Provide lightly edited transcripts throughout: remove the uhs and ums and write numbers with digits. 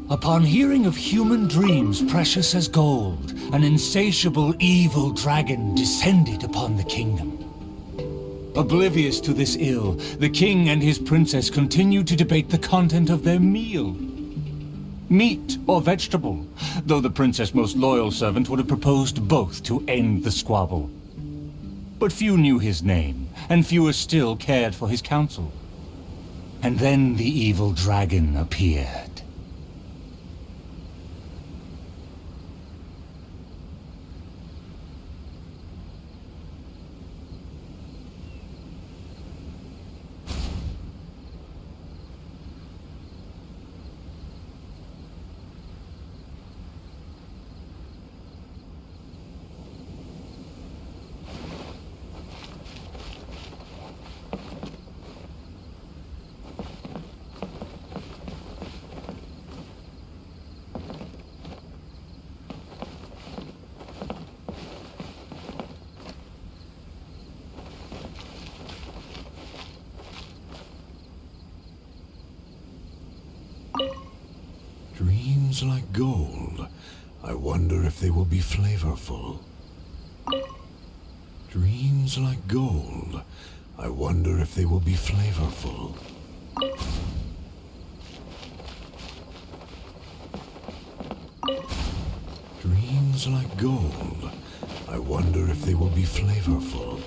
Upon hearing of human dreams precious as gold, an insatiable evil dragon descended upon the kingdom. Oblivious to this ill, the king and his princess continued to debate the content of their meal. Meat or vegetable, though the princess' most loyal servant would have proposed both to end the squabble. But few knew his name, and fewer still cared for his counsel. And then the evil dragon appeared. Dreams like gold. I wonder if they will be flavorful. Dreams like gold. I wonder if they will be flavorful. Dreams like gold. I wonder if they will be flavorful.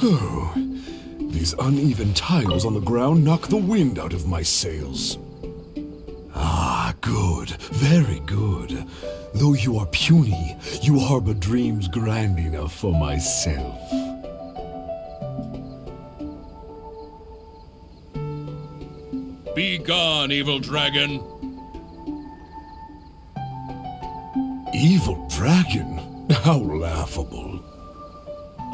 Oh, these uneven tiles on the ground knock the wind out of my sails. Ah, good, very good. Though you are puny, you harbor dreams grand enough for myself. Be gone, evil dragon! Evil dragon? How laughable.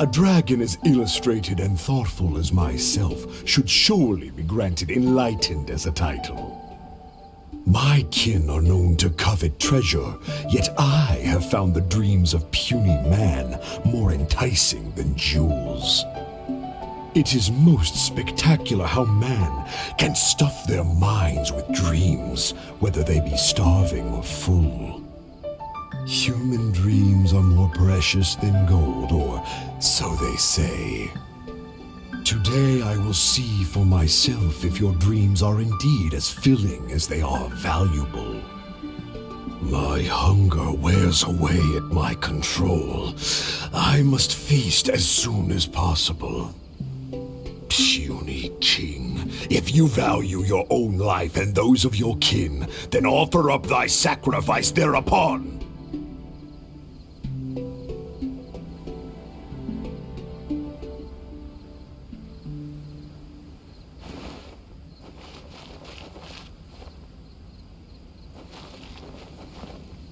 A dragon as illustrated and thoughtful as myself should surely be granted enlightened as a title. My kin are known to covet treasure, yet I have found the dreams of puny man more enticing than jewels. It is most spectacular how man can stuff their minds with dreams, whether they be starving or full. Human dreams are more precious than gold, or so they say. Today I will see for myself if your dreams are indeed as filling as they are valuable. My hunger wears away at my control. I must feast as soon as possible. Puny king, if you value your own life and those of your kin, then offer up thy sacrifice thereupon.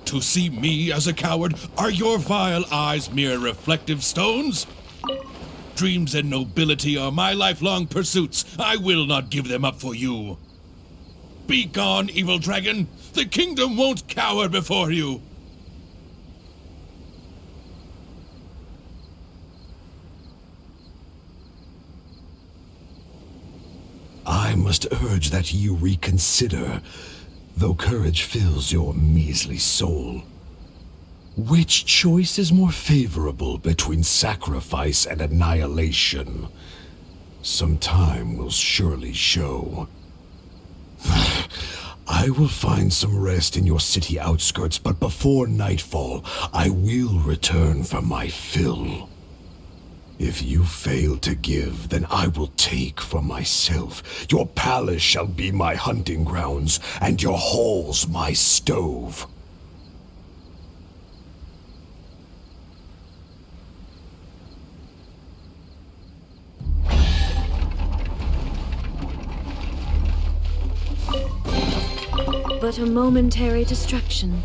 To see me as a coward, are your vile eyes mere reflective stones? Dreams and nobility are my lifelong pursuits. I will not give them up for you. Be gone, evil dragon! The kingdom won't cower before you! I must urge that you reconsider, though courage fills your measly soul. Which choice is more favorable between sacrifice and annihilation? Some time will surely show. I will find some rest in your city outskirts, but before nightfall, I will return for my fill. If you fail to give, then I will take for myself. Your palace shall be my hunting grounds, and your halls my stove. But a momentary distraction.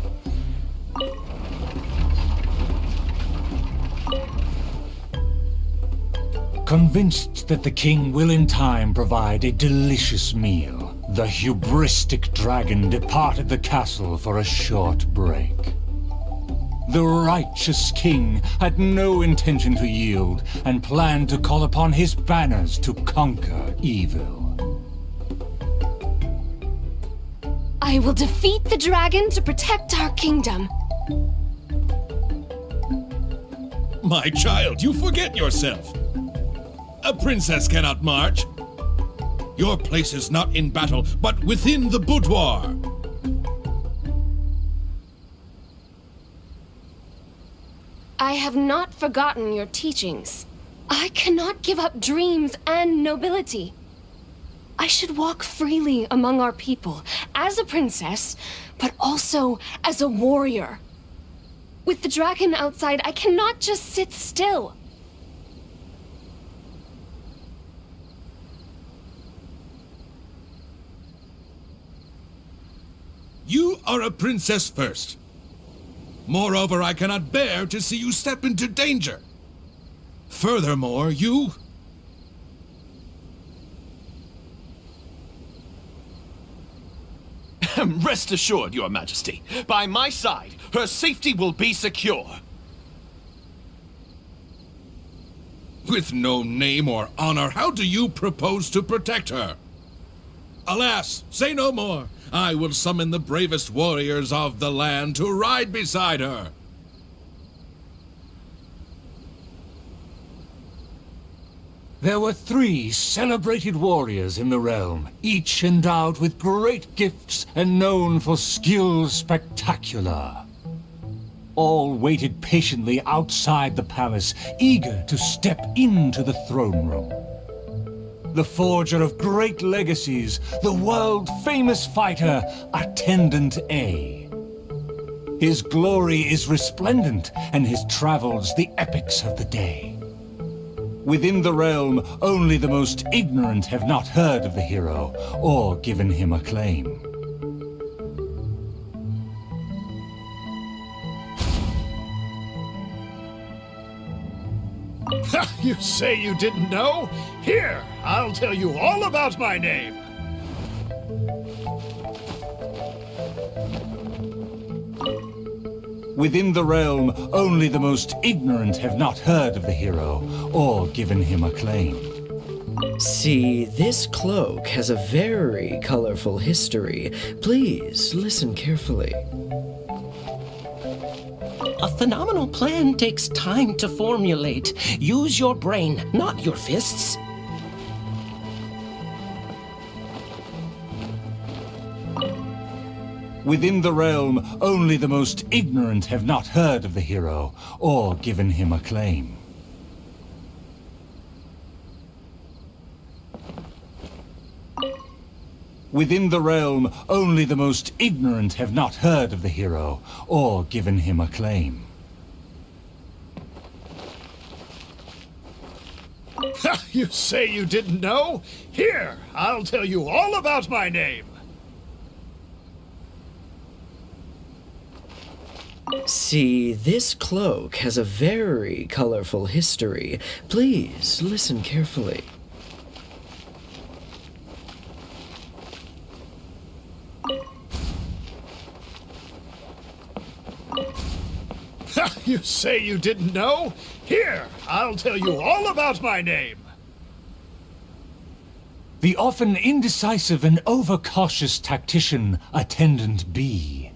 Convinced that the king will in time provide a delicious meal, the hubristic dragon departed the castle for a short break. The righteous king had no intention to yield and planned to call upon his banners to conquer evil. I will defeat the dragon to protect our kingdom. My child, you forget yourself. A princess cannot march. Your place is not in battle, but within the boudoir. I have not forgotten your teachings. I cannot give up dreams and nobility. I should walk freely among our people, as a princess, but also as a warrior. With the dragon outside, I cannot just sit still. You are a princess first. Moreover, I cannot bear to see you step into danger. Furthermore, you... Rest assured, Your Majesty, by my side, her safety will be secure. With no name or honor, how do you propose to protect her? Alas, say no more. I will summon the bravest warriors of the land to ride beside her. There were 3 celebrated warriors in the realm, each endowed with great gifts and known for skill spectacular. All waited patiently outside the palace, eager to step into the throne room. The forger of great legacies, the world-famous fighter, Attendant A. His glory is resplendent, and his travels the epics of the day. Within the realm, only the most ignorant have not heard of the hero, or given him acclaim. You say you didn't know? Here, I'll tell you all about my name. Within the realm, only the most ignorant have not heard of the hero, or given him acclaim. See, this cloak has a very colorful history. Please listen carefully. A phenomenal plan takes time to formulate. Use your brain, not your fists. Within the realm, only the most ignorant have not heard of the hero, or given him acclaim. Within the realm, only the most ignorant have not heard of the hero, or given him acclaim. You say you didn't know? Here, I'll tell you all about my name. See, this cloak has a very colorful history. Please listen carefully. You say you didn't know? Here, I'll tell you all about my name. The often indecisive and overcautious tactician, Attendant B.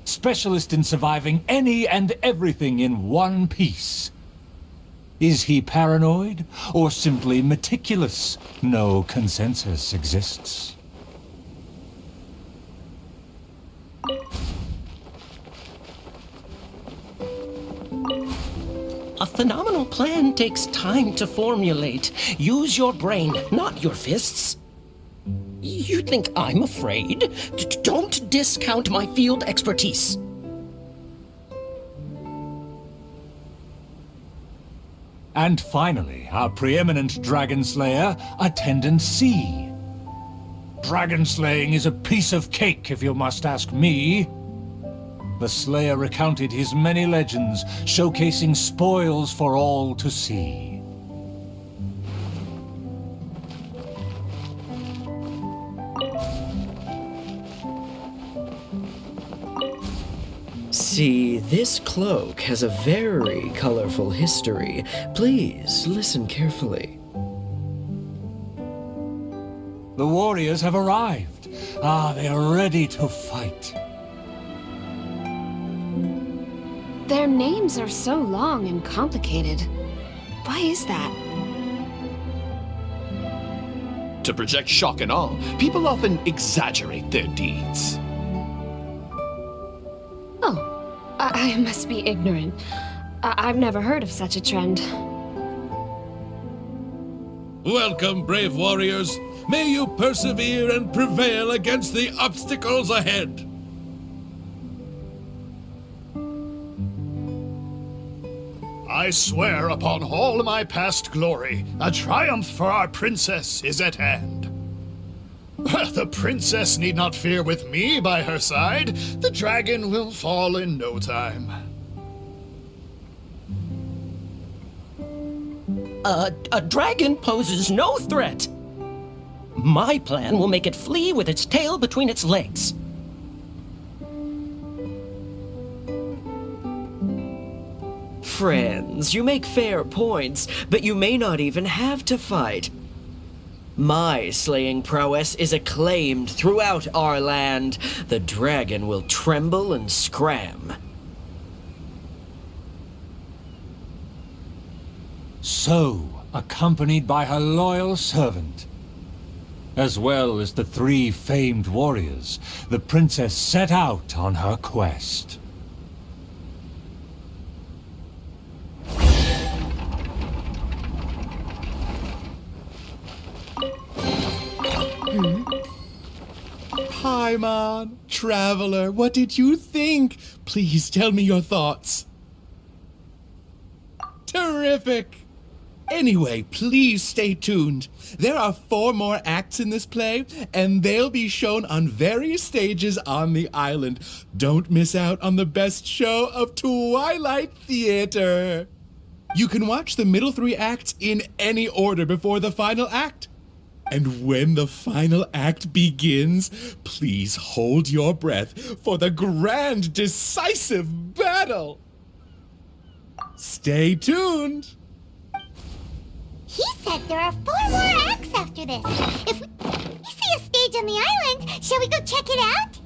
Specialist in surviving any and everything in one piece. Is he paranoid, or simply meticulous? No consensus exists. A phenomenal plan takes time to formulate. Use your brain, not your fists. You think I'm afraid? Don't discount my field expertise. And finally, our preeminent dragon slayer, Attendant C. Dragon slaying is a piece of cake, if you must ask me. The slayer recounted his many legends, showcasing spoils for all to see. see, this cloak has a very colorful history. Please listen carefully. The warriors have arrived. They are ready to fight. Their names are so long and complicated. Why is that? To project shock and awe, people often exaggerate their deeds. Oh, I must be ignorant. I've never heard of such a trend. Welcome, brave warriors. May you persevere and prevail against the obstacles ahead. I swear upon all my past glory, a triumph for our princess is at hand. The princess need not fear with me by her side. The dragon will fall in no time. A dragon poses no threat. My plan will make it flee with its tail between its legs. Friends, you make fair points, but you may not even have to fight. My slaying prowess is acclaimed throughout our land. The dragon will tremble and scram. So, accompanied by her loyal servant, as well as the 3 famed warriors, the princess set out on her quest. Paimon, traveler, what did you think? Please tell me your thoughts. Terrific! Anyway, please stay tuned. There are 4 more acts in this play, and they'll be shown on various stages on the island. Don't miss out on the best show of Twilight Theater. You can watch the middle 3 acts in any order before the final act. And when the final act begins, please hold your breath for the grand, decisive battle. Stay tuned. He said there are 4 more acts after this. If we see a stage on the island, shall we go check it out?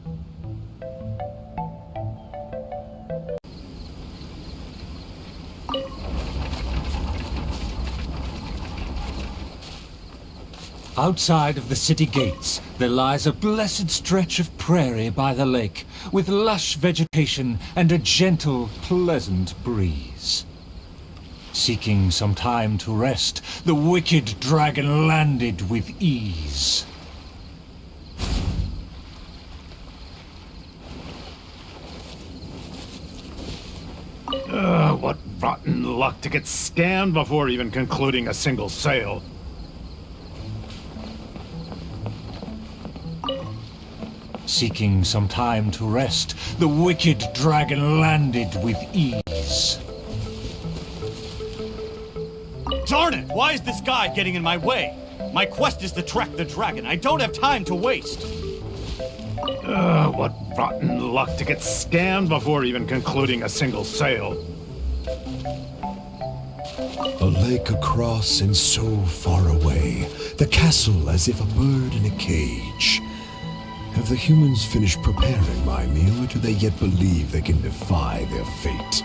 Outside of the city gates, there lies a blessed stretch of prairie by the lake, with lush vegetation and a gentle, pleasant breeze. Seeking some time to rest, the wicked dragon landed with ease. What rotten luck to get scammed before even concluding a single sale. Seeking some time to rest, the wicked dragon landed with ease. Darn it! Why is this guy getting in my way? My quest is to track the dragon. I don't have time to waste. What rotten luck to get scammed before even concluding a single sale. A lake across and so far away, the castle as if a bird in a cage. Have the humans finished preparing my meal, or do they yet believe they can defy their fate?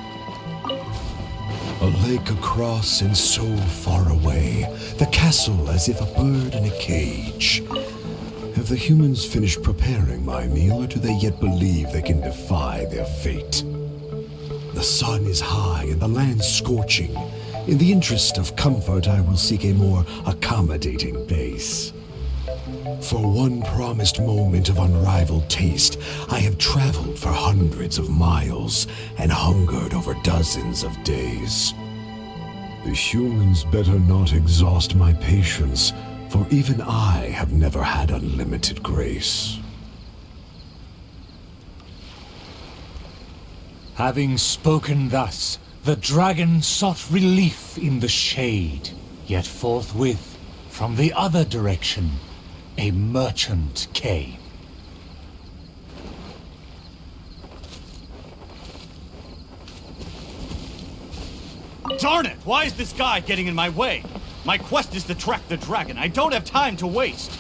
A lake across and so far away, the castle as if a bird in a cage. Have the humans finished preparing my meal, or do they yet believe they can defy their fate? The sun is high and the land scorching. In the interest of comfort, I will seek a more accommodating base. For one promised moment of unrivaled taste, I have traveled for hundreds of miles and hungered over dozens of days. The humans better not exhaust my patience, for even I have never had unlimited grace. Having spoken thus, the dragon sought relief in the shade, yet forthwith, from the other direction, a merchant came. Darn it! Why is this guy getting in my way? My quest is to track the dragon. I don't have time to waste.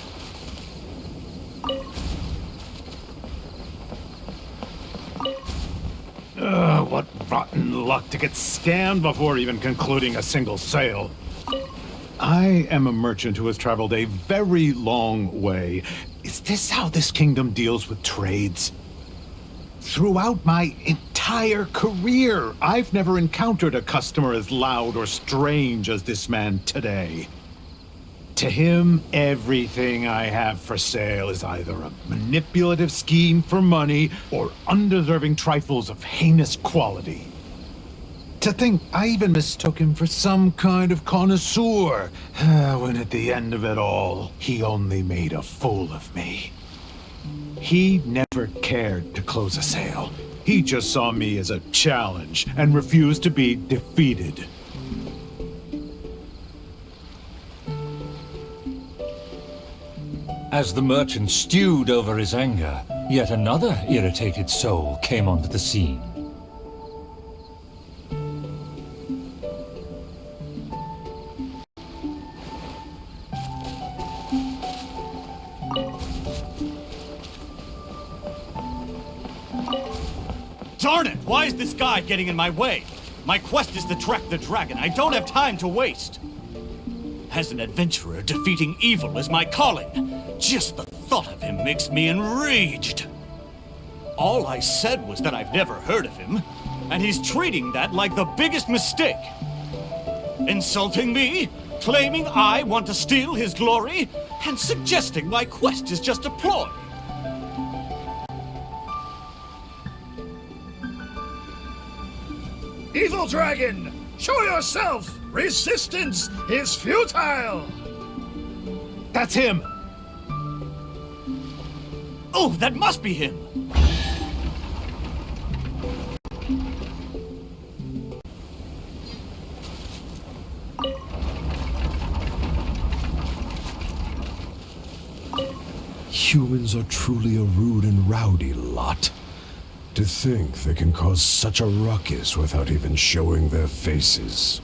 What rotten luck to get scammed before even concluding a single sale. I am a merchant who has traveled a very long way. Is this how this kingdom deals with trades? Throughout my entire career, I've never encountered a customer as loud or strange as this man today. To him, everything I have for sale is either a manipulative scheme for money or undeserving trifles of heinous quality. To think I even mistook him for some kind of connoisseur, when at the end of it all, he only made a fool of me. He never cared to close a sale. He just saw me as a challenge and refused to be defeated. As the merchant stewed over his anger, yet another irritated soul came onto the scene. Darn it! Why is this guy getting in my way? My quest is to track the dragon. I don't have time to waste. As an adventurer, defeating evil is my calling. Just the thought of him makes me enraged. All I said was that I've never heard of him, and he's treating that like the biggest mistake. Insulting me, claiming I want to steal his glory, and suggesting my quest is just a ploy. Evil dragon! Show yourself! Resistance is futile! That's him! Oh, that must be him! Humans are truly a rude and rowdy lot. To think they can cause such a ruckus without even showing their faces.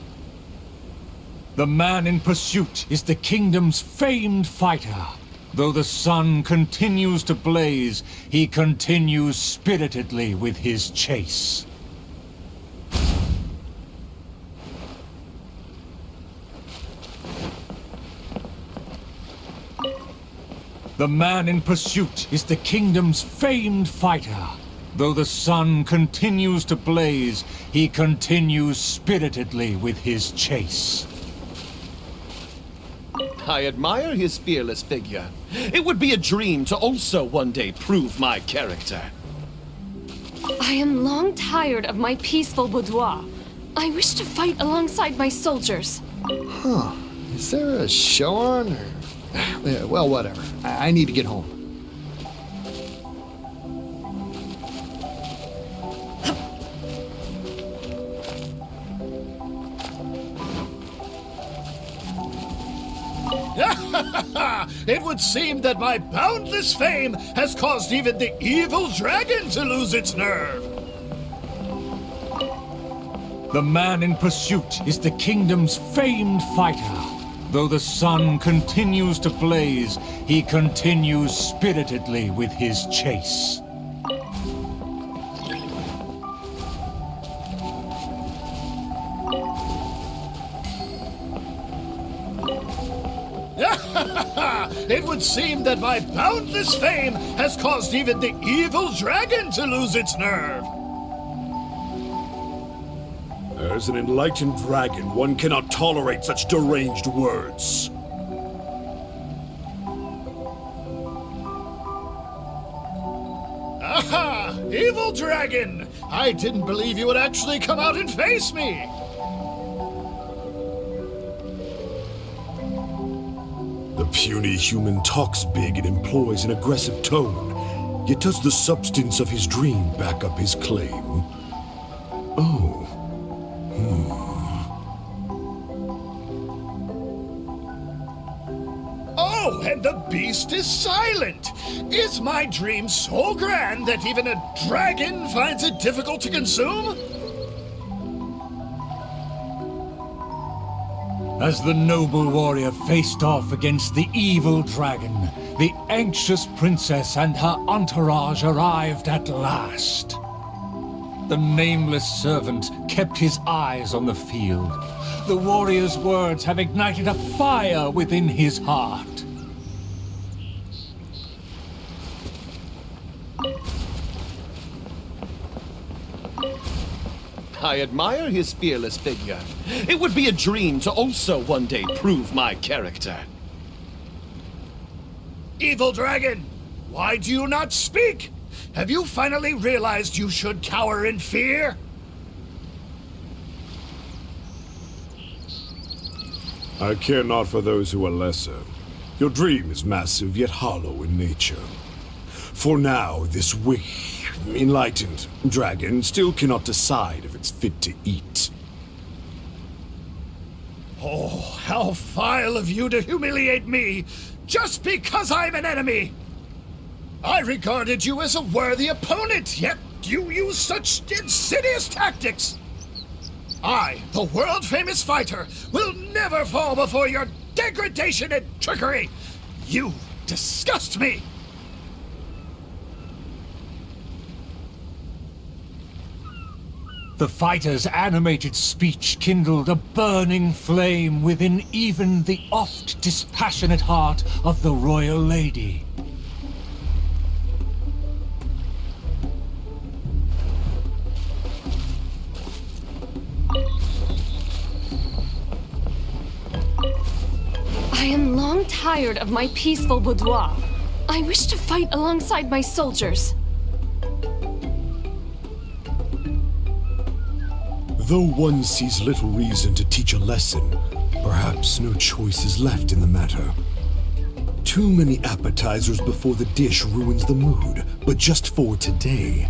The man in pursuit is the kingdom's famed fighter. Though the sun continues to blaze, he continues spiritedly with his chase. The man in pursuit is the kingdom's famed fighter. Though the sun continues to blaze, he continues spiritedly with his chase. I admire his fearless figure. It would be a dream to also one day prove my character. I am long tired of my peaceful boudoir. I wish to fight alongside my soldiers. Huh. Is there a show on? Or... Well, whatever. I need to get home. It would seem that my boundless fame has caused even the evil dragon to lose its nerve. The man in pursuit is the kingdom's famed fighter. Though the sun continues to blaze, he continues spiritedly with his chase. It would seem that my boundless fame has caused even the evil dragon to lose its nerve. As an enlightened dragon, one cannot tolerate such deranged words. Aha! Evil dragon! I didn't believe you would actually come out and face me! The puny human talks big and employs an aggressive tone, yet does the substance of his dream back up his claim? Oh. Oh, and the beast is silent! Is my dream so grand that even a dragon finds it difficult to consume? As the noble warrior faced off against the evil dragon, the anxious princess and her entourage arrived at last. The nameless servant kept his eyes on the field. The warrior's words have ignited a fire within his heart. I admire his fearless figure. It would be a dream to also one day prove my character. Evil dragon, why do you not speak? Have you finally realized you should cower in fear? I care not for those who are lesser. Your dream is massive, yet hollow in nature. For now, this weak, enlightened dragon still cannot decide if it's fit to eat. Oh, how vile of you to humiliate me, just because I'm an enemy! I regarded you as a worthy opponent, yet you use such insidious tactics! I, the world-famous fighter, will never fall before your degradation and trickery! You disgust me! The fighter's animated speech kindled a burning flame within even the oft dispassionate heart of the royal lady. I am long tired of my peaceful boudoir. I wish to fight alongside my soldiers. Though one sees little reason to teach a lesson, perhaps no choice is left in the matter. Too many appetizers before the dish ruins the mood, but just for today,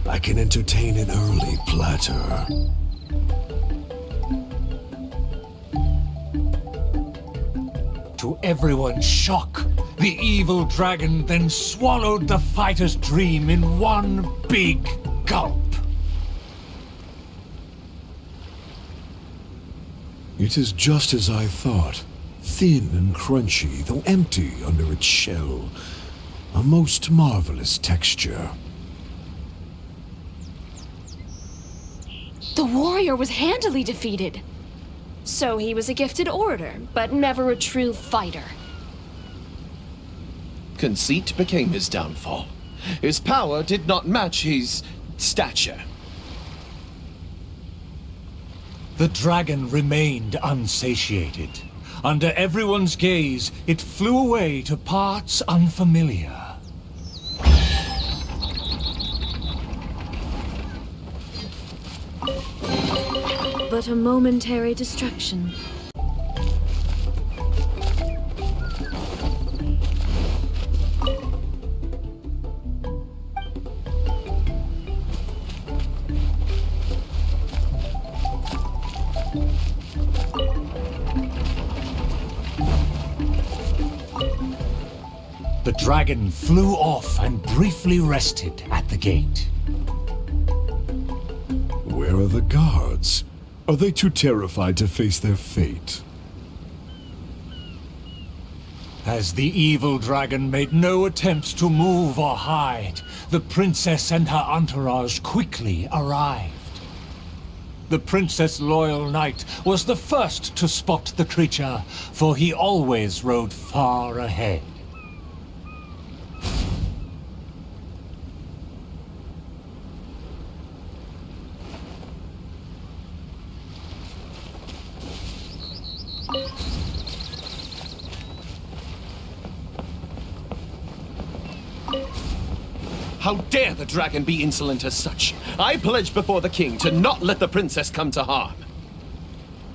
I can entertain an early platter. To everyone's shock, the evil dragon then swallowed the fighter's dream in one big gulp. It is just as I thought. Thin and crunchy, though empty under its shell. A most marvelous texture. The warrior was handily defeated. So he was a gifted orator, but never a true fighter. Conceit became his downfall. His power did not match his stature. The dragon remained unsatiated. Under everyone's gaze, it flew away to parts unfamiliar. But a momentary distraction. The dragon flew off and briefly rested at the gate. Where are the guards? Are they too terrified to face their fate? As the evil dragon made no attempts to move or hide, the princess and her entourage quickly arrived. The princess' loyal knight was the first to spot the creature, for he always rode far ahead. How dare the dragon be insolent as such? I pledge before the king to not let the princess come to harm.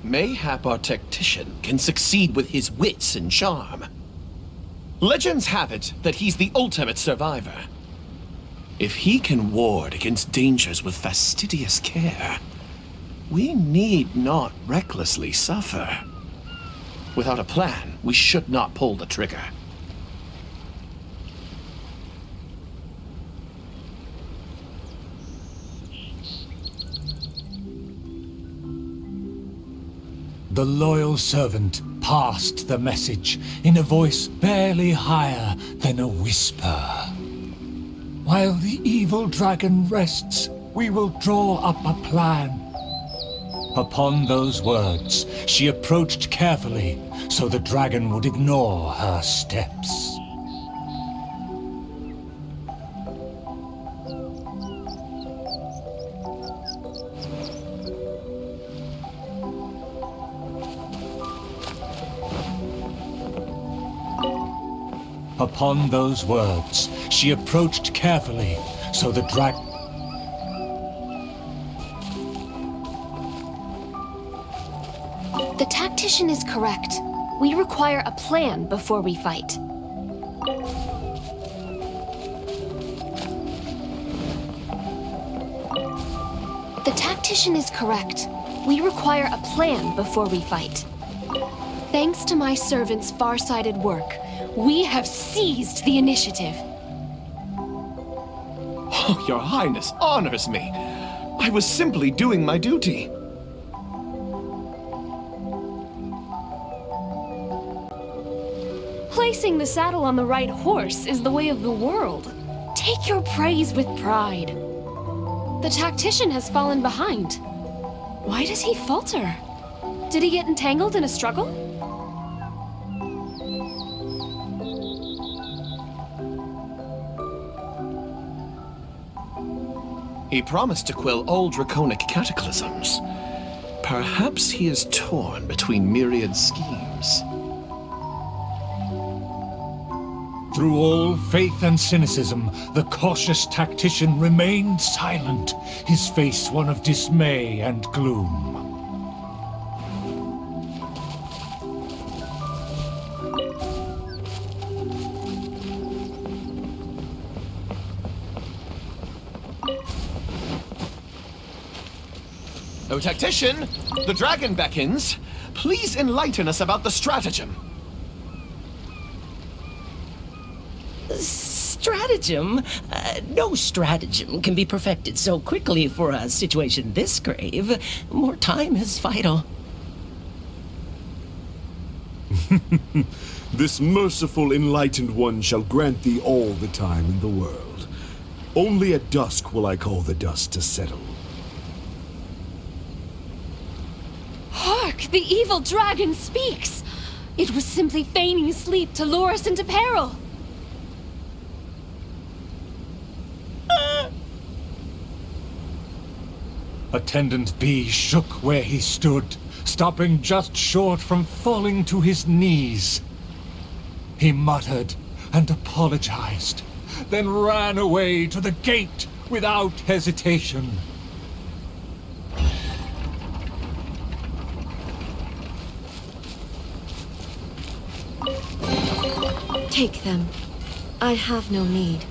Mayhap our tactician can succeed with his wits and charm. Legends have it that he's the ultimate survivor. If he can ward against dangers with fastidious care, we need not recklessly suffer. Without a plan, we should not pull the trigger. The loyal servant passed the message in a voice barely higher than a whisper. While the evil dragon rests, we will draw up a plan. Upon those words, she approached carefully so the dragon would ignore her steps. Upon those words, she approached carefully, so the dragon... The tactician is correct. We require a plan before we fight. The tactician is correct. We require a plan before we fight. Thanks to my servant's far-sighted work, we have seized the initiative. Oh, Your Highness honors me. I was simply doing my duty. Placing the saddle on the right horse is the way of the world. Take your praise with pride. The tactician has fallen behind. Why does he falter? Did he get entangled in a struggle? He promised to quell all draconic cataclysms. Perhaps he is torn between myriad schemes. Through all faith and cynicism, the cautious tactician remained silent, his face one of dismay and gloom. O tactician, the dragon beckons. Please enlighten us about the stratagem. Stratagem? No stratagem can be perfected so quickly for a situation this grave. More time is vital. This merciful, enlightened one shall grant thee all the time in the world. Only at dusk will I call the dust to settle. Hark! The evil dragon speaks! It was simply feigning sleep to lure us into peril. Attendant B shook where he stood, stopping just short from falling to his knees. He muttered and apologized, then ran away to the gate without hesitation. Take them. I have no need.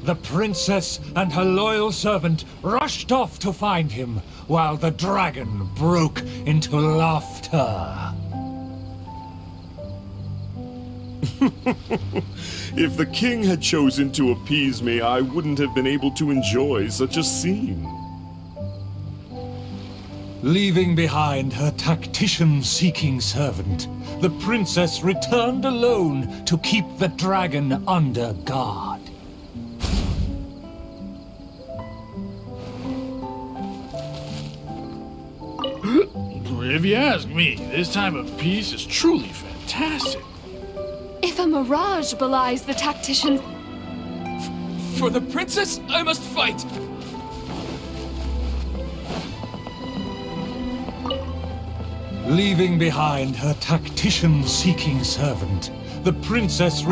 The princess and her loyal servant rushed off to find him, while the dragon broke into laughter. If the king had chosen to appease me, I wouldn't have been able to enjoy such a scene. Leaving behind her tactician-seeking servant, the princess returned alone to keep the dragon under guard. If you ask me, this time of peace is truly fantastic. If a mirage belies the tactician... For the princess, I must fight! Leaving behind her tactician-seeking servant, the princess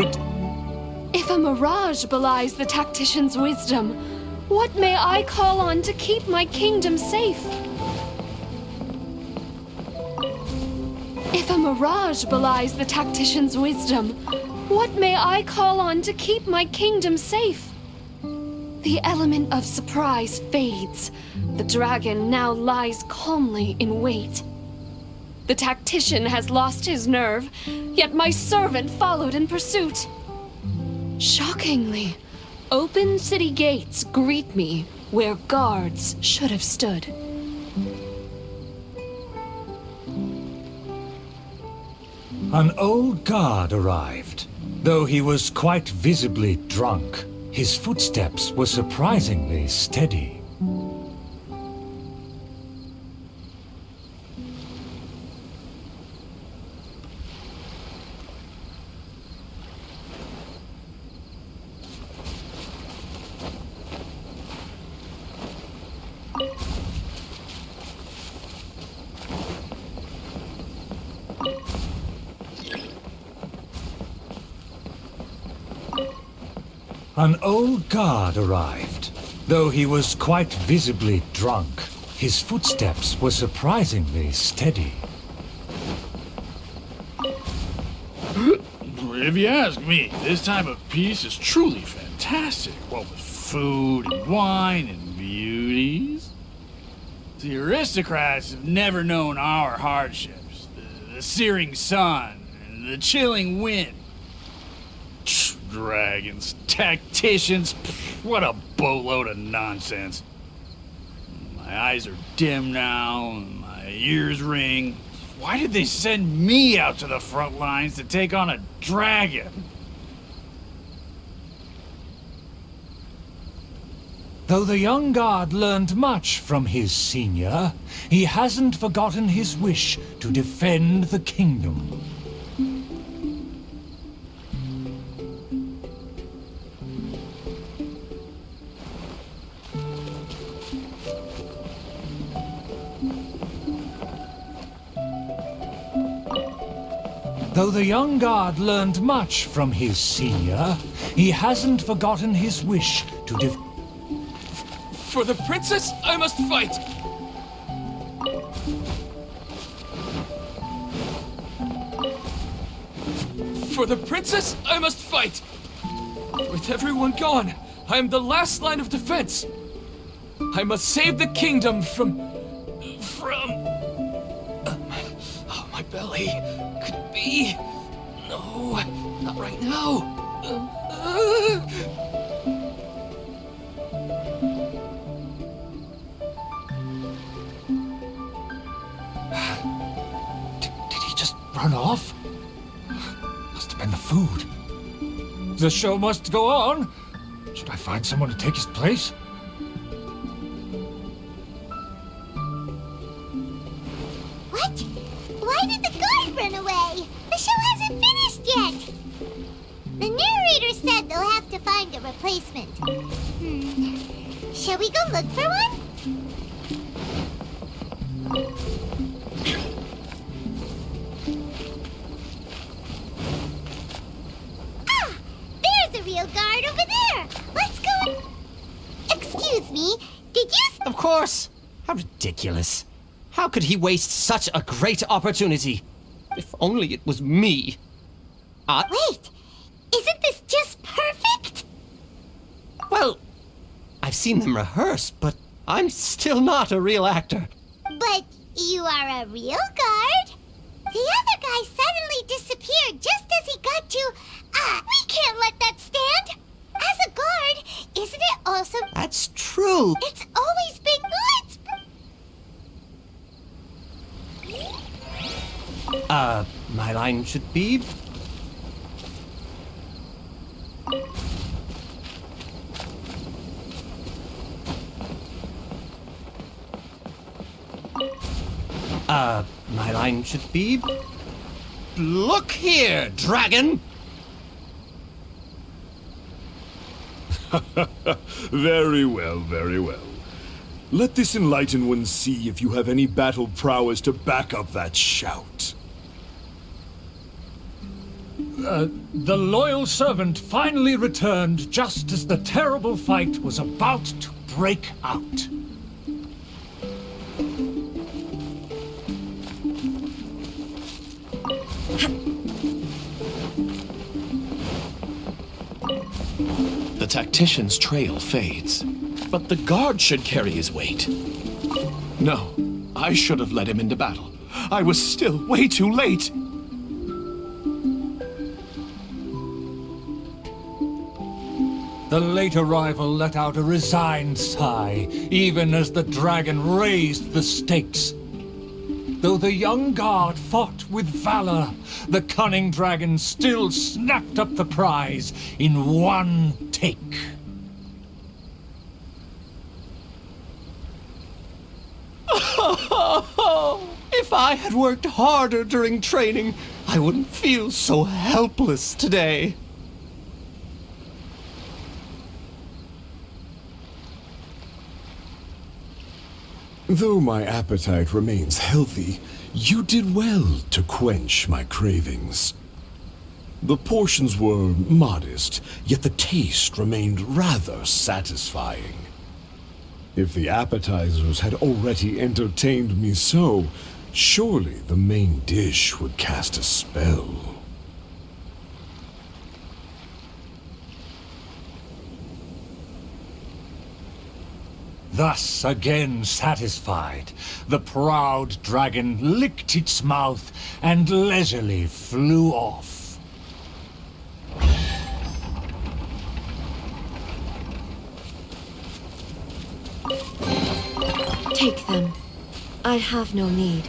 If a mirage belies the tactician's wisdom, what may I call on to keep my kingdom safe? If a mirage belies the tactician's wisdom, what may I call on to keep my kingdom safe? The element of surprise fades. The dragon now lies calmly in wait. The tactician has lost his nerve, yet my servant followed in pursuit. Shockingly, open city gates greet me where guards should have stood. An old guard arrived. Though he was quite visibly drunk, his footsteps were surprisingly steady. An old guard arrived. Though he was quite visibly drunk, his footsteps were surprisingly steady. If you ask me, this time of peace is truly fantastic. What with food and wine and beauties. The aristocrats have never known our hardships. The searing sun and the chilling wind. Dragons, tacticians, what a boatload of nonsense. My eyes are dim now, and my ears ring. Why did they send me out to the front lines to take on a dragon? Though the young guard learned much from his senior, he hasn't forgotten his wish to defend the kingdom. Though the young guard learned much from his senior, he hasn't forgotten his wish to For the princess, I must fight! For the princess, I must fight! With everyone gone, I am the last line of defense. I must save the kingdom from... Oh, my belly. Could it be? No, not right now. Did he just run off? Must have been the food. The show must go on. Should I find someone to take his place? What? Why did the guard run away? The show hasn't finished yet. The narrator said they'll have to find a replacement. Shall we go look for one? Ah! There's a real guard over there! Let's go. Excuse me, did you... Of course! How ridiculous. How could he waste such a great opportunity? If only it was me. Wait! Isn't this just perfect? Well, I've seen them rehearse, but I'm still not a real actor. But you are a real guard? The other guy suddenly disappeared just as he got to... we can't let that stand! As a guard, isn't it also... That's true. It's always been... My line should be... my line should be... Look here, dragon! Very well, very well. Let this enlightened one see if you have any battle prowess to back up that shout. The loyal servant finally returned just as the terrible fight was about to break out. The tactician's trail fades, but the guard should carry his weight. No, I should have led him into battle. I was still way too late. The late arrival let out a resigned sigh, even as the dragon raised the stakes. Though the young guard fought with valor, the cunning dragon still snapped up the prize in one take. If I had worked harder during training, I wouldn't feel so helpless today. Though my appetite remains healthy, you did well to quench my cravings. The portions were modest, yet the taste remained rather satisfying. If the appetizers had already entertained me so, surely the main dish would cast a spell. Thus, again satisfied, the proud dragon licked its mouth and leisurely flew off. Take them. I have no need.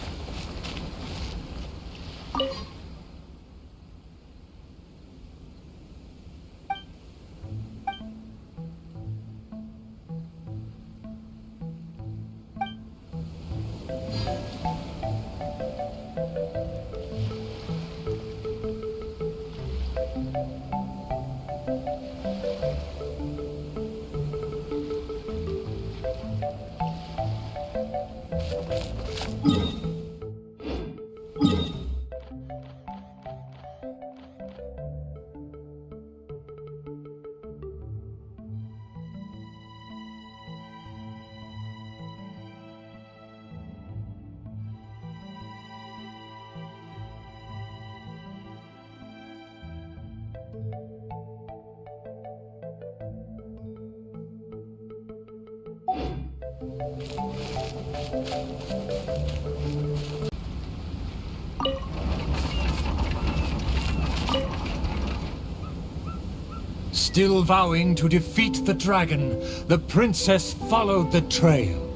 Still vowing to defeat the dragon, the princess followed the trail.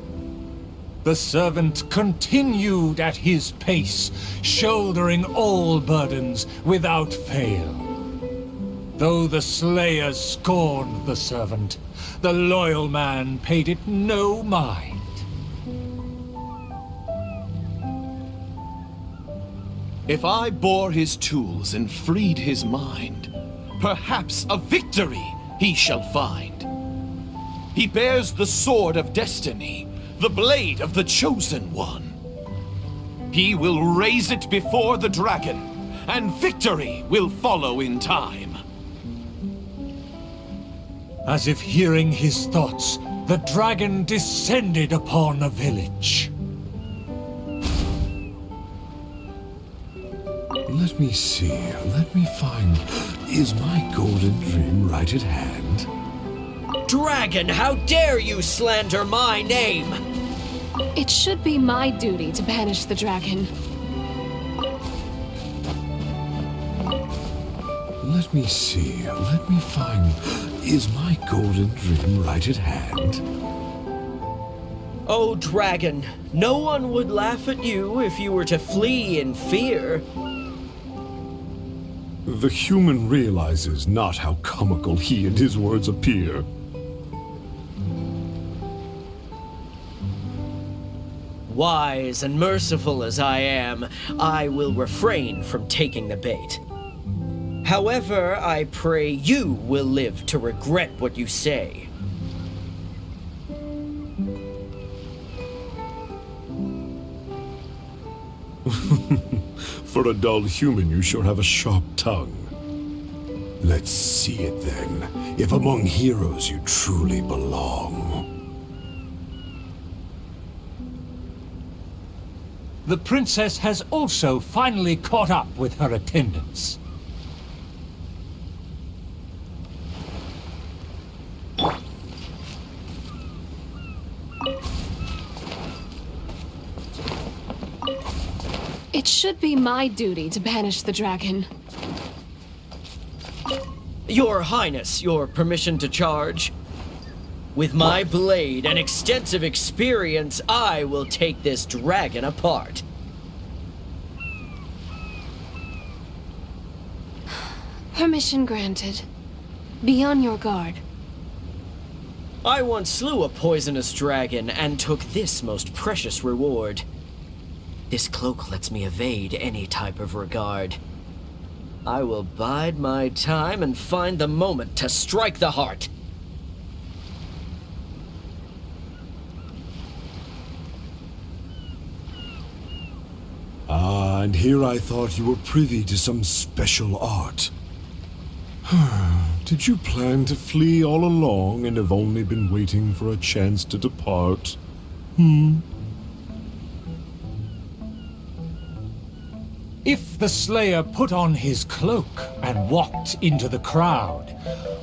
The servant continued at his pace, shouldering all burdens without fail. Though the slayers scorned the servant, the loyal man paid it no mind. If I bore his tools and freed his mind, perhaps a victory he shall find. He bears the sword of destiny, the blade of the chosen one. He will raise it before the dragon, and victory will follow in time. As if hearing his thoughts, the dragon descended upon a village. Let me see, let me find... Is my golden dream right at hand? Dragon, how dare you slander my name? It should be my duty to banish the dragon. Let me see, let me find... Is my golden dream right at hand? Oh, dragon, no one would laugh at you if you were to flee in fear. The human realizes not how comical he and his words appear. Wise and merciful as I am, I will refrain from taking the bait. However, I pray you will live to regret what you say. For a dull human, you sure have a sharp tongue. Let's see it then, if among heroes you truly belong. The princess has also finally caught up with her attendants. It should be my duty to banish the dragon. Your Highness, your permission to charge? With my blade and extensive experience, I will take this dragon apart. Permission granted. Be on your guard. I once slew a poisonous dragon and took this most precious reward. This cloak lets me evade any type of regard. I will bide my time and find the moment to strike the heart. Ah, and here I thought you were privy to some special art. Did you plan to flee all along and have only been waiting for a chance to depart? If the Slayer put on his cloak and walked into the crowd,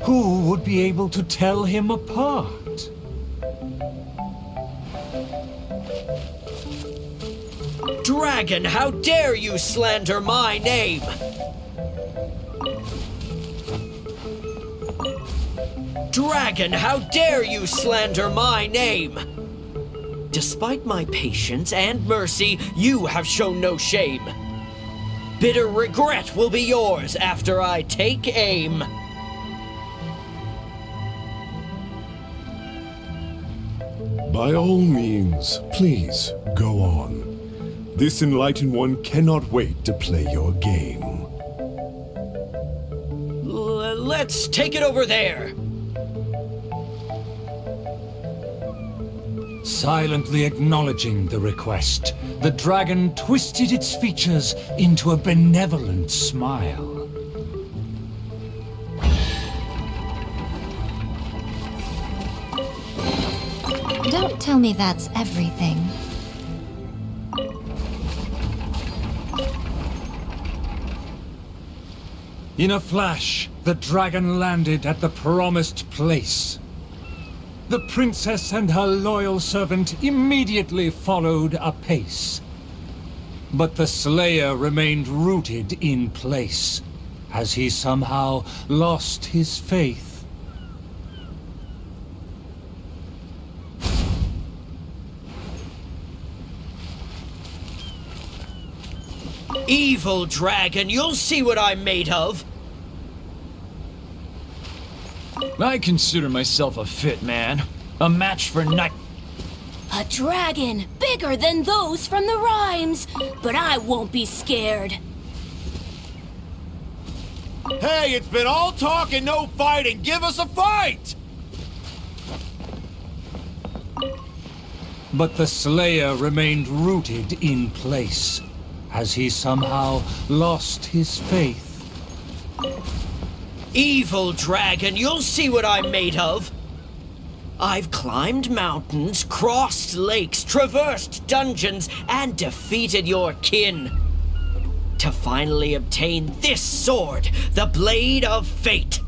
who would be able to tell him apart? Dragon, how dare you slander my name? Dragon, how dare you slander my name? Despite my patience and mercy, you have shown no shame. Bitter regret will be yours after I take aim. By all means, please, go on. This enlightened one cannot wait to play your game. Let's take it over there. Silently acknowledging the request, the dragon twisted its features into a benevolent smile. Don't tell me that's everything. In a flash, the dragon landed at the promised place. The princess and her loyal servant immediately followed apace. But the Slayer remained rooted in place, as he somehow lost his faith. Evil dragon, you'll see what I'm made of. I consider myself a fit man. A match for night. A dragon bigger than those from the rhymes. But I won't be scared. Hey, it's been all talk and no fighting. Give us a fight! But the Slayer remained rooted in place, as he somehow lost his faith. Evil dragon, you'll see what I'm made of. I've climbed mountains, crossed lakes, traversed dungeons, and defeated your kin. To finally obtain this sword, the Blade of Fate.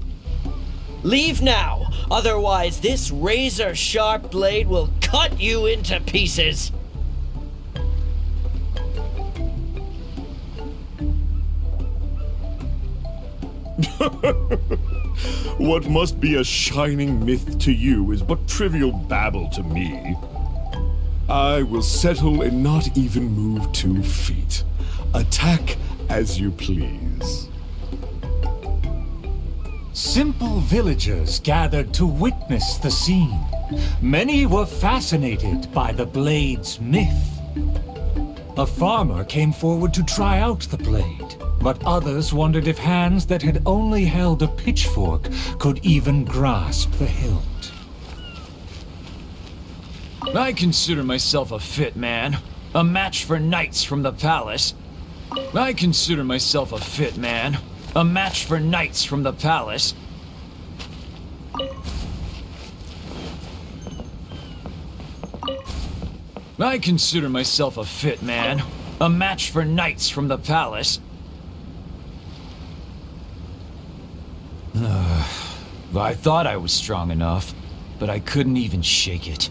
Leave now, otherwise this razor-sharp blade will cut you into pieces. What must be a shining myth to you is but trivial babble to me. I will settle and not even move 2 feet. Attack as you please. Simple villagers gathered to witness the scene. Many were fascinated by the blade's myth. A farmer came forward to try out the blade, but others wondered if hands that had only held a pitchfork could even grasp the hilt. I consider myself a fit man. A match for knights from the palace. I consider myself a fit man. A match for knights from the palace. I consider myself a fit man. A match for knights from the palace. I thought I was strong enough, but I couldn't even shake it.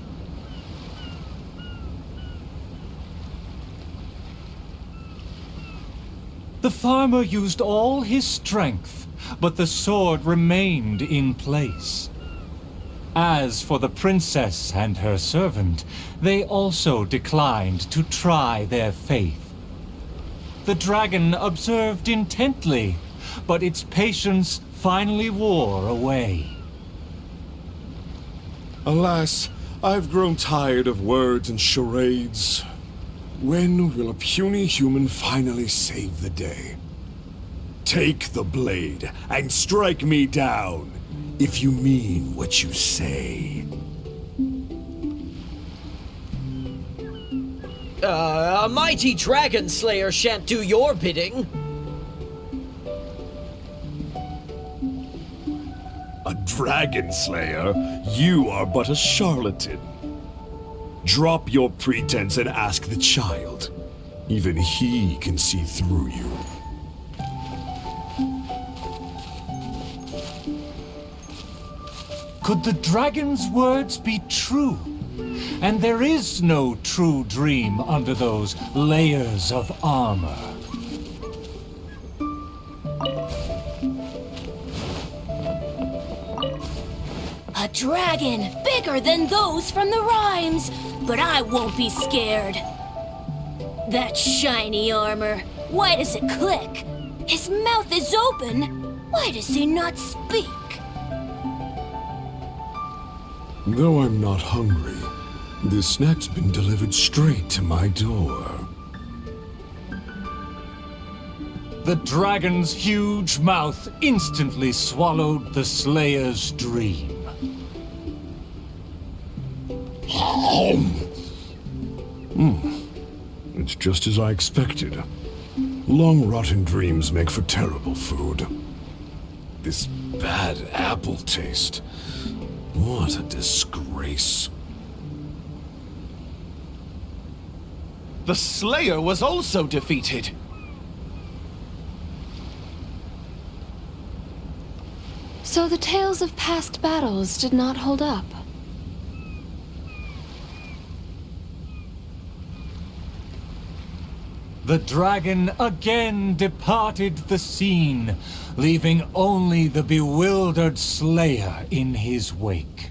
The farmer used all his strength, but the sword remained in place. As for the princess and her servant, they also declined to try their faith. The dragon observed intently, but its patience finally wore away. Alas, I've grown tired of words and charades. When will a puny human finally save the day? Take the blade and strike me down, if you mean what you say. A mighty dragon slayer shan't do your bidding. A dragon slayer? You are but a charlatan. Drop your pretense and ask the child. Even he can see through you. Could the dragon's words be true? And there is no true dream under those layers of armor. A dragon bigger than those from the rhymes, but I won't be scared. That shiny armor, why does it click? His mouth is open, why does he not speak? Though I'm not hungry, this snack's been delivered straight to my door. The dragon's huge mouth instantly swallowed the Slayer's dream. It's just as I expected. Long rotten dreams make for terrible food. This bad apple taste. What a disgrace. The Slayer was also defeated. So the tales of past battles did not hold up. The dragon again departed the scene, leaving only the bewildered Slayer in his wake.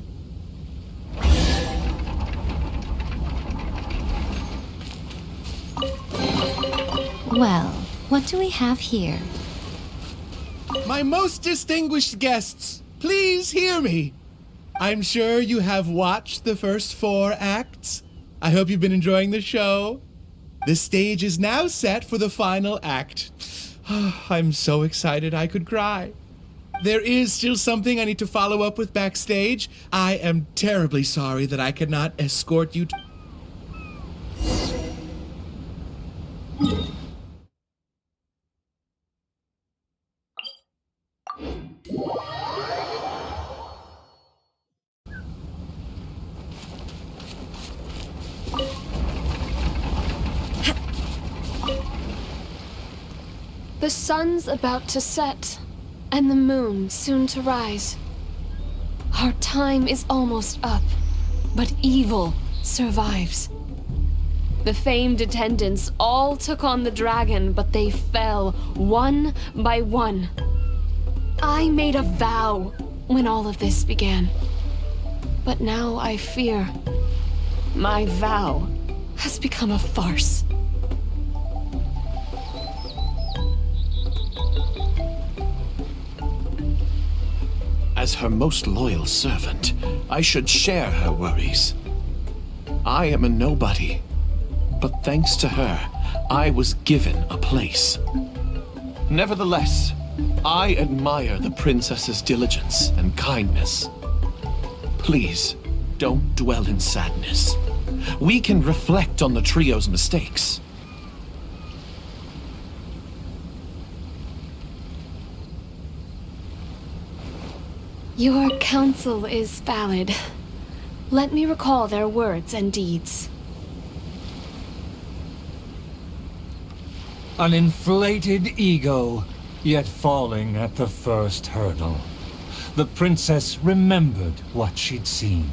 Well, what do we have here? My most distinguished guests, please hear me. I'm sure you have watched the first 4 acts. I hope you've been enjoying the show. The stage is now set for the final act. I'm so excited I could cry. There is still something I need to follow up with backstage. I am terribly sorry that I cannot escort you to... The sun's about to set, and the moon soon to rise. Our time is almost up, but evil survives. The famed attendants all took on the dragon, but they fell one by one. I made a vow when all of this began, but now I fear my vow has become a farce. As her most loyal servant, I should share her worries. I am a nobody, but thanks to her, I was given a place. Nevertheless, I admire the princess's diligence and kindness. Please, don't dwell in sadness. We can reflect on the trio's mistakes. Your counsel is valid. Let me recall their words and deeds. An inflated ego, yet falling at the first hurdle. The princess remembered what she'd seen.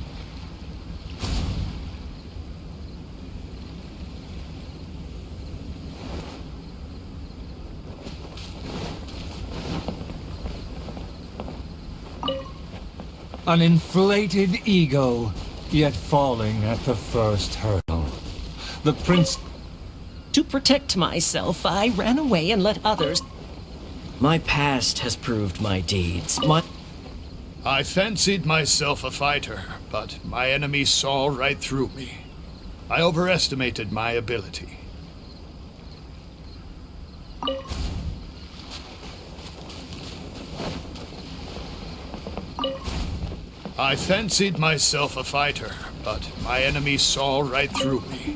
An inflated ego, yet falling at the first hurdle. The prince... To protect myself, I ran away and let others... My past has proved my deeds. I fancied myself a fighter, but my enemy saw right through me. I overestimated my ability. I fancied myself a fighter, but my enemy saw right through me.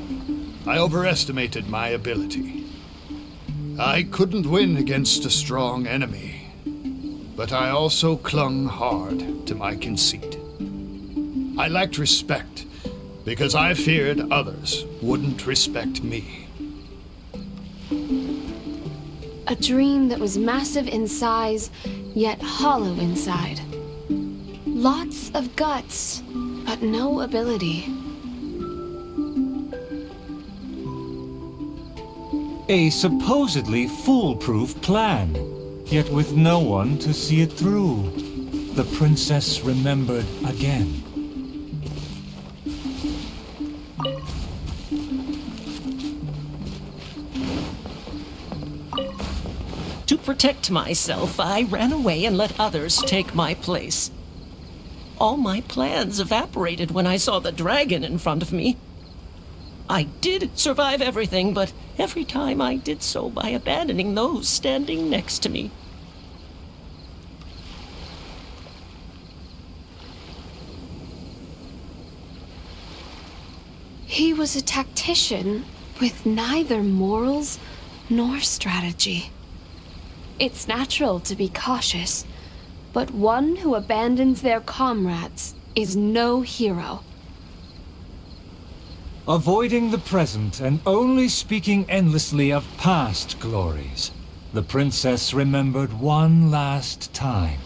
I overestimated my ability. I couldn't win against a strong enemy, but I also clung hard to my conceit. I lacked respect because I feared others wouldn't respect me. A dream that was massive in size, yet hollow inside. Lots of guts, but no ability. A supposedly foolproof plan, yet with no one to see it through. The princess remembered again. To protect myself, I ran away and let others take my place. All my plans evaporated when I saw the dragon in front of me. I did survive everything, but every time I did so by abandoning those standing next to me. He was a tactician with neither morals nor strategy. It's natural to be cautious, but one who abandons their comrades is no hero. Avoiding the present and only speaking endlessly of past glories, the princess remembered one last time.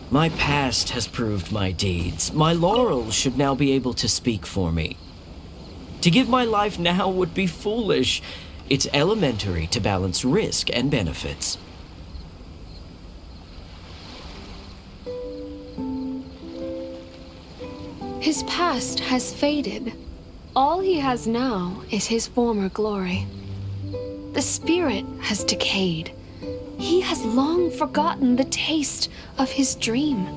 My past has proved my deeds. My laurels should now be able to speak for me. To give my life now would be foolish. It's elementary to balance risk and benefits. His past has faded. All he has now is his former glory. The spirit has decayed. He has long forgotten the taste of his dream.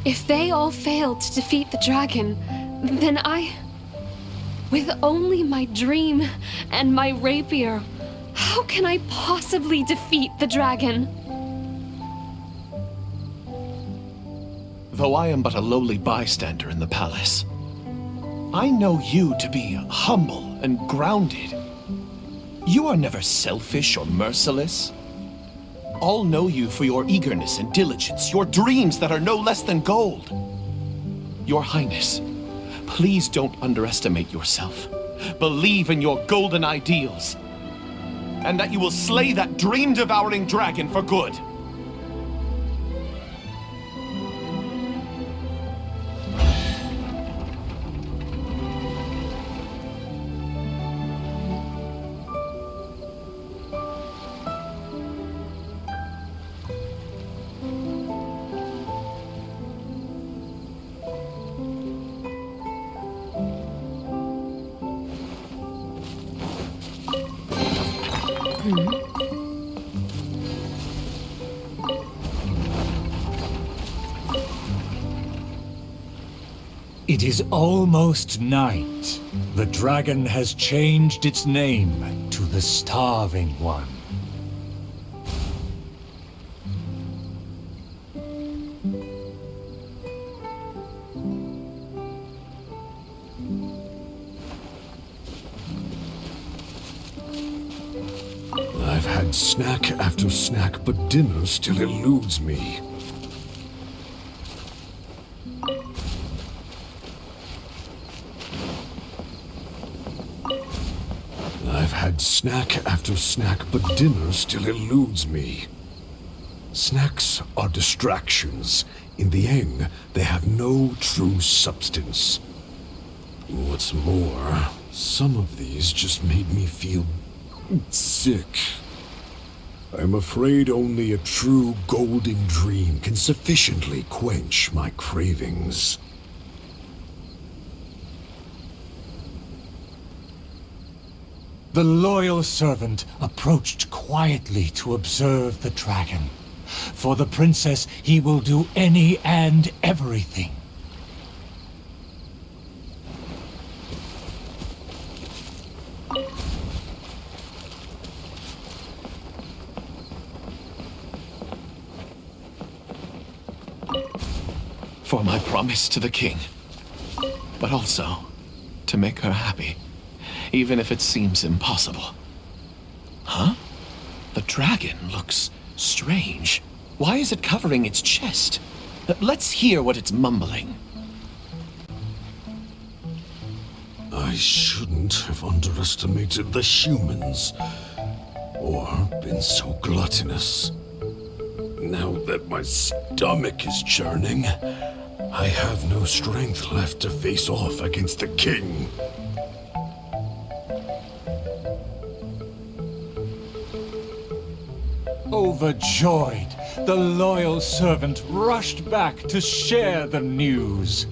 If they all fail to defeat the dragon, then with only my dream and my rapier, how can I possibly defeat the dragon? Though I am but a lowly bystander in the palace, I know you to be humble and grounded. You are never selfish or merciless. All know you for your eagerness and diligence, your dreams that are no less than gold. Your Highness, please don't underestimate yourself. Believe in your golden ideals, and that you will slay that dream-devouring dragon for good. It is almost night. The dragon has changed its name to the Starving One. I've had snack after snack, but dinner still eludes me. I've had snack after snack, but dinner still eludes me. Snacks are distractions. In the end, they have no true substance. What's more, some of these just made me feel sick. I'm afraid only a true golden dream can sufficiently quench my cravings. The loyal servant approached quietly to observe the dragon. For the princess, he will do any and everything. For my promise to the king, but also to make her happy, even if it seems impossible. Huh? The dragon looks strange. Why is it covering its chest? Let's hear what it's mumbling. I shouldn't have underestimated the humans, or been so gluttonous. Now that my stomach is churning, I have no strength left to face off against the king. Overjoyed, the loyal servant rushed back to share the news.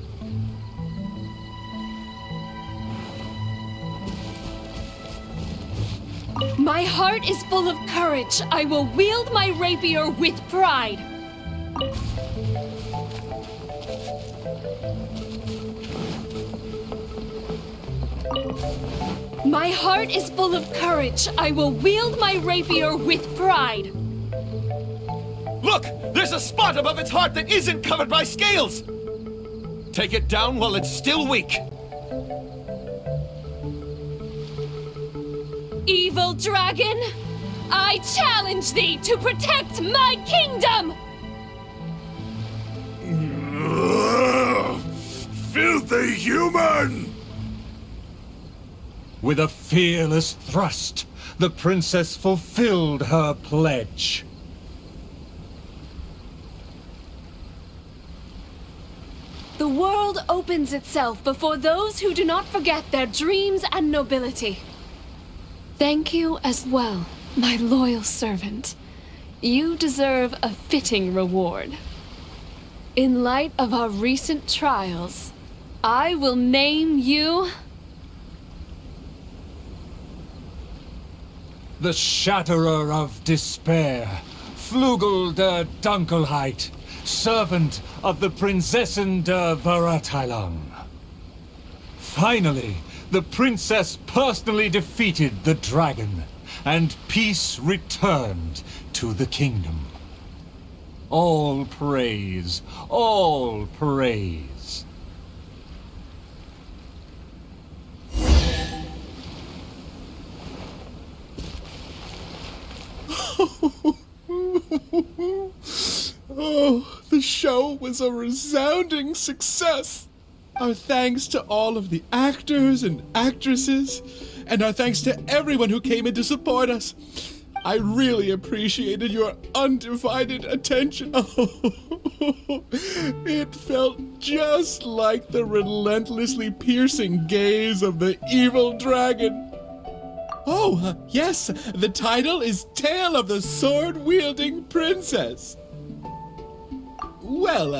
My heart is full of courage. I will wield my rapier with pride. My heart is full of courage. I will wield my rapier with pride. Look! There's a spot above its heart that isn't covered by scales! Take it down while it's still weak. Evil dragon, I challenge thee to protect my kingdom! Filthy human! With a fearless thrust, the princess fulfilled her pledge. The world opens itself before those who do not forget their dreams and nobility. Thank you as well, my loyal servant. You deserve a fitting reward. In light of our recent trials, I will name you The Shatterer of Despair, Flugel der Dunkelheit, servant of the Prinzessin der Verurteilung. Finally, the princess personally defeated the dragon, and peace returned to the kingdom. All praise, all praise. Oh, the show was a resounding success. Our thanks to all of the actors and actresses, and our thanks to everyone who came in to support us. I really appreciated your undivided attention. It felt just like the relentlessly piercing gaze of the evil dragon. Oh, yes, the title is Tale of the Sword-Wielding Princess. Well,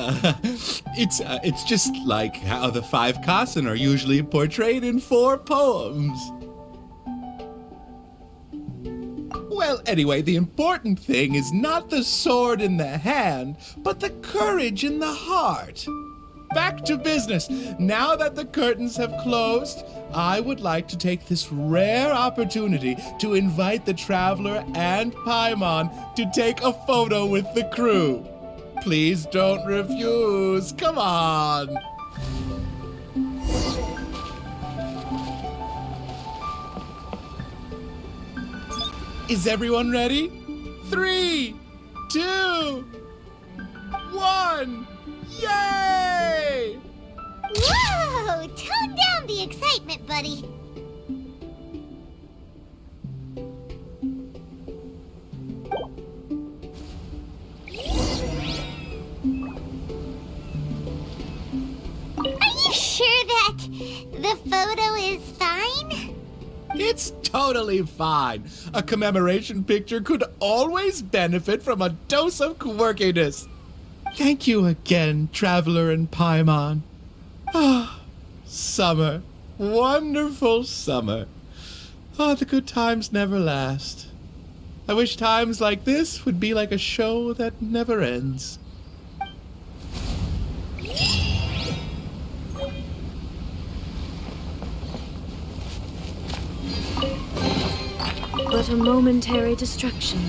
it's just like how the 5 Kassen are usually portrayed in 4 poems. Well, anyway, the important thing is not the sword in the hand, but the courage in the heart. Back to business. Now that the curtains have closed, I would like to take this rare opportunity to invite the Traveler and Paimon to take a photo with the crew. Please don't refuse. Come on. Is everyone ready? 3, 2, 1. Yay! Whoa! Tone down the excitement, buddy. The photo is fine? It's totally fine. A commemoration picture could always benefit from a dose of quirkiness. Thank you again, Traveler and Paimon. Ah, summer. Wonderful summer. Oh, the good times never last. I wish times like this would be like a show that never ends. But a momentary distraction.